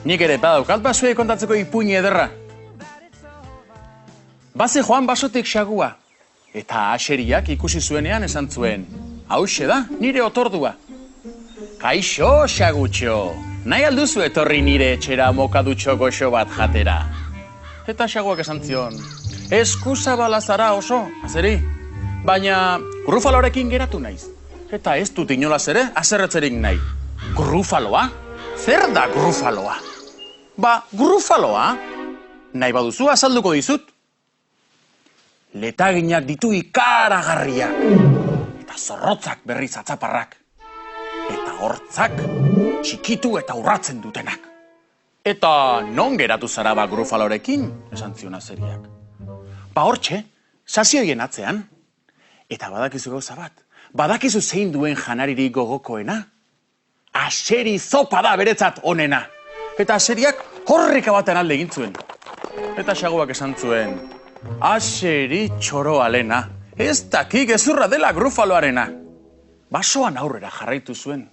Nik ere badaukat basoei kontatzeko ipuin ederra. Baze joan basotik xagua, eta Aseriak ikusi zuenean esan zuen, hauxe da, nire otordua. Kaixo, xagutxo, nahi alduzu etorri nire etxera mokadutxo goxo bat jatera. Eta xaguak esan zion, eskuzabala zara oso, azeri, baina grufaloarekin geratu naiz. Eta ez dut inolaz ere, haserretzerik nahi. Grufaloa? Zer da grufaloa? Ba, grufaloa, nahi baduzu azalduko dizut. Letaginak ditu ikaragarriak, eta zorrotzak berriz atzaparrak, eta hortzak txikitu eta urratzen dutenak. Eta non geratu zara ba grufalorekin, esan zion Aseriak. Ba hortxe, sazioien atzean, eta badakizu gauza bat, badakizu zein duen janaririk gogokoena? Aseri zopa da beretzat onena. Eta Aseriak horrika batean alde egin zuen. Eta xaguak esan zuen, Aseri txoroalena, ez daki gezurra dela grufaloarena. Basoan aurrera jarraitu zuen,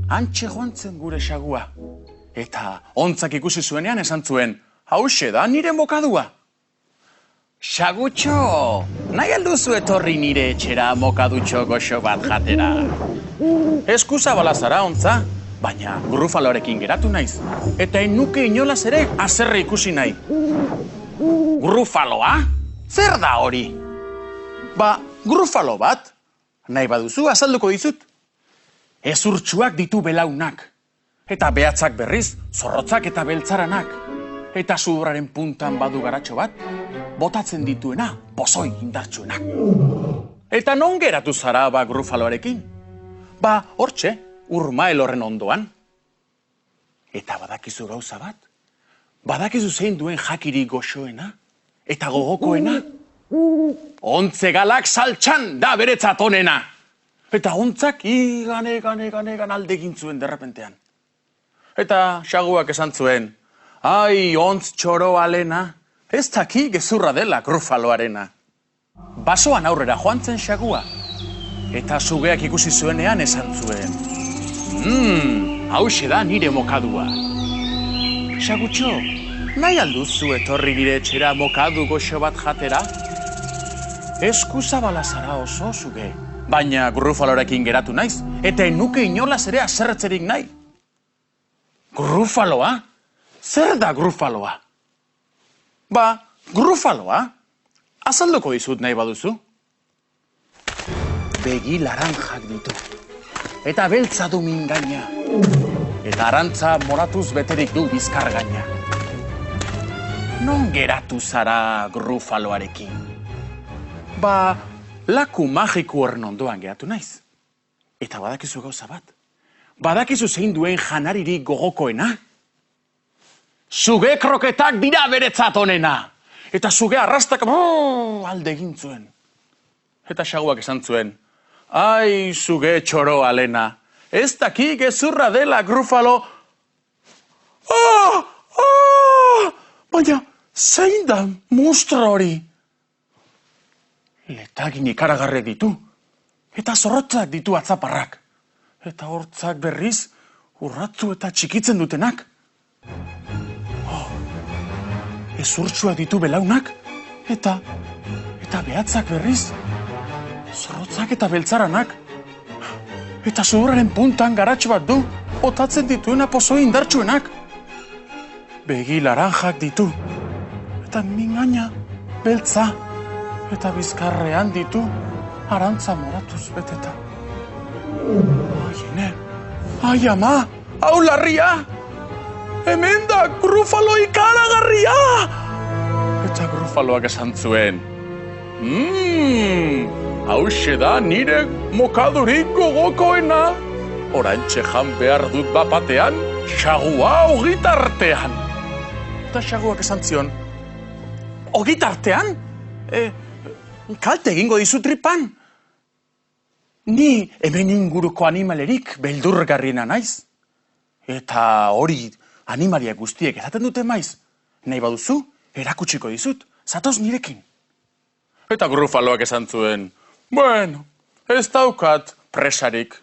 antxe joan zen gure xagua. Eta ontzak ikusi zuenean esan zuen, hauxe da nire mokadua. Xagutxo, nahi alduzu etorri nire etxera mokadutxo goxo bat jatera. Eskuzabala zara ontza, baina grufaloarekin geratu naiz. Eta nuke inolaz ere haserre ikusi nahi. Grufaloa? Zer da hori? Ba, grufalo bat, nahi baduzu azalduko dizut. Ezurtsuak ditu belaunak, eta behatzak berriz zorrotzak eta beltzaranak. Eta sudurraren puntan badu garatxo bat, botatzen dituena pozoi indartsuenak. Eta non geratu zara ba grufaloarekin? Ba, hortxe, urmael horren ondoan. Eta badakizu gauza bat? Badakizu zein duen jakiri goxoena? Eta gogokoena? Ontzegalak saltxan da beretzat onena. Eta ontzak igan alde egin zuen derrepentean. Eta xaguak esan zuen, ai, ontz txoroalena, ez daki gezurra dela grufaloarena. Basoan aurrera joan zen xagua. Eta sugeak ikusi zuenean esan zuen, hauxe da nire mokadua. Xagutxo, nahi alduzu etorri nire etxera mokadu goxo bat jatera? Eskuzabala zara oso suge, baina grufalorekin geratu naiz, eta nuke inolaz ere haserretzerik nahi. Grufaloa? Zer da grufaloa? Ba, grufaloa, azalduko dizut nahi baduzu. Begi laranjak ditu, eta beltza du mingaina, eta arantza moratuz beterik du bizkar gaina. Non geratu zara grufaloarekin? Ba, laku magiku horren ondoan geratu naiz. Eta badakizu gauza bat, badakizu zein duen janaririk gogokoena? Suge kroketak dira beretzat onena, eta suge arrastak alde egin zuen. Eta xaguak esan zuen, ai, suge txoroalena, ez daki gezurra dela grufalo. Baina, zein da monstro hori? Letagin ikaragarrek ditu, eta zorrotzak ditu atzaparrak, eta hortzak berriz urratzu eta txikitzen dutenak. Ezurtsuak ditu belaunak, eta behatzak berriz, zorrotzak eta beltzaranak, eta sudurraren puntan garatxo bat du, botatzen dituena pozoi indartsuenak. Begi laranjak ditu, eta mingaina beltza, eta bizkarrean ditu arantza moratuz beteta. Ai, ene, ai, ama, hau larria! Hemen da grufalo ikaragarria! Eta grufaloak esan zuen, hauxe da nire mokadurik gogokoena. Orantxe jan behar dut bapatean, xagua ogitartean. Eta xaguak esan zion, ogitartean? Kalte egingo dizu tripan. Ni hemen inguruko animalerik beldurgarriena naiz. Eta hori animalia guztiek ezaten dute maiz. Nahi baduzu, erakutsiko dizut, zatoz nirekin. Eta grufaloak esan zuen, bueno, ez daukat presarik.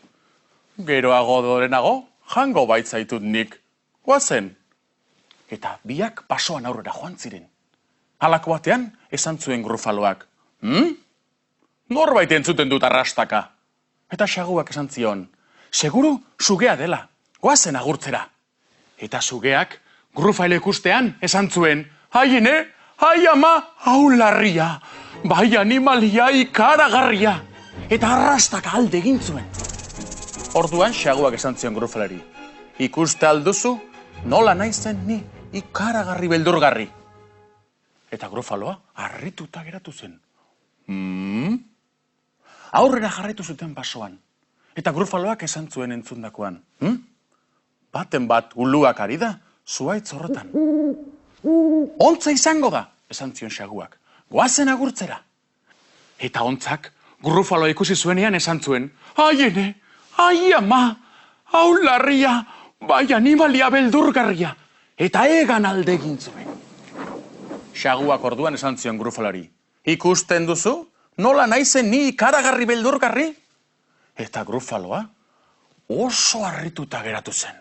Geroago dorenago, jango baitzaitut nik. Guazen. eta biak basoan aurrera joan ziren. Halako batean, esan zuen Grufaloak, Norbait entzuten dut arrastaka. Eta Xaguak esan zion, seguru sugea dela, goazen agurtzera. Eta sugeak, Grufalo ikustean, esan zuen, Aiene, ai ama, hau larria, bai animalia ikaragarria. Eta arrastaka alde egin zuen. Orduan Xaguak esan zion Grufalari, ikuste alduzu, nola naizen ni ikaragarri beldurgarri. Eta Grufaloa harrituta geratu zen. Aurrera jarraitu zuten basoan. Eta Grufaloak esan zuen entzundakoan. Baten bat uluak ari da, zuaitz horretan. Ontza izango da, esan zion Xaguak. Goazen agurtzera. Eta ontzak, Grufaloa ikusi zuenean esan zuen. Aiene, ai ama, hau larria, bai animalia beldurgarria. Eta egan alde egin zuen. Xaguak orduan esan zion Grufalari. Ikusten duzu? Nola naizen ni ikaragarri beldurgarri? Eta Grufaloa oso harrituta geratu zen.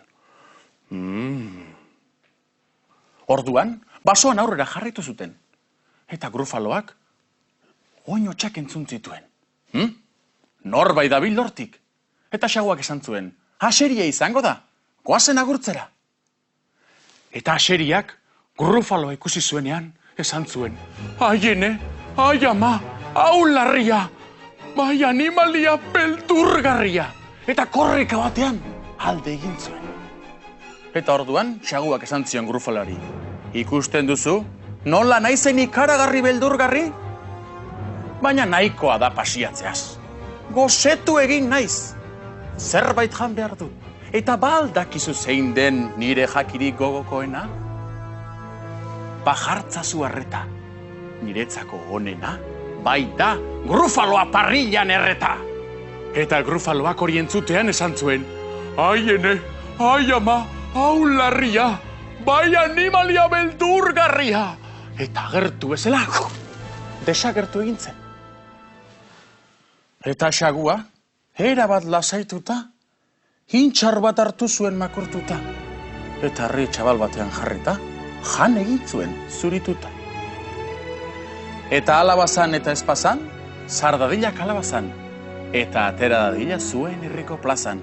Orduan, basoan aurrera jarraitu zuten. Eta Grufaloak oinotxak entzun zituen. Norbait dabil hortik. Eta Xaguak esan zuen, aseria izango da, goazen agurtzera. Eta aseriak Grufaloa ikusi zuenean esan zuen, aiene, ai ama, hau larria, bai animalia beldurgarria. Eta korrika batean alde egin zuen. Eta orduan, Xaguak esan zion Grufalari, ikusten duzu, nola naizen ikaragarri beldurgarri? Baina nahikoa da pasiatzeaz. Gozetu egin naiz. Zerbait jan behar dut. Eta baldakizu zein den nire jakirik gogokoena? Bajartzazu arreta. Niretzako onena, baita Grufaloa parrillan erreta. Eta Grufaloak hori entzutean esan zuen, aiene, ai ama, hau larria, bai animalia beldurgarria. Eta agertu bezala, desagertu egin zen. Eta Xagua, erabat lasaituta, hintxar bat hartu zuen makurtuta. Eta harri txabal batean jarrita, jan egin zuen zurituta. Eta alabazan eta espazan, zardadilak alabazan. Eta atera dadila zuen herriko plazan.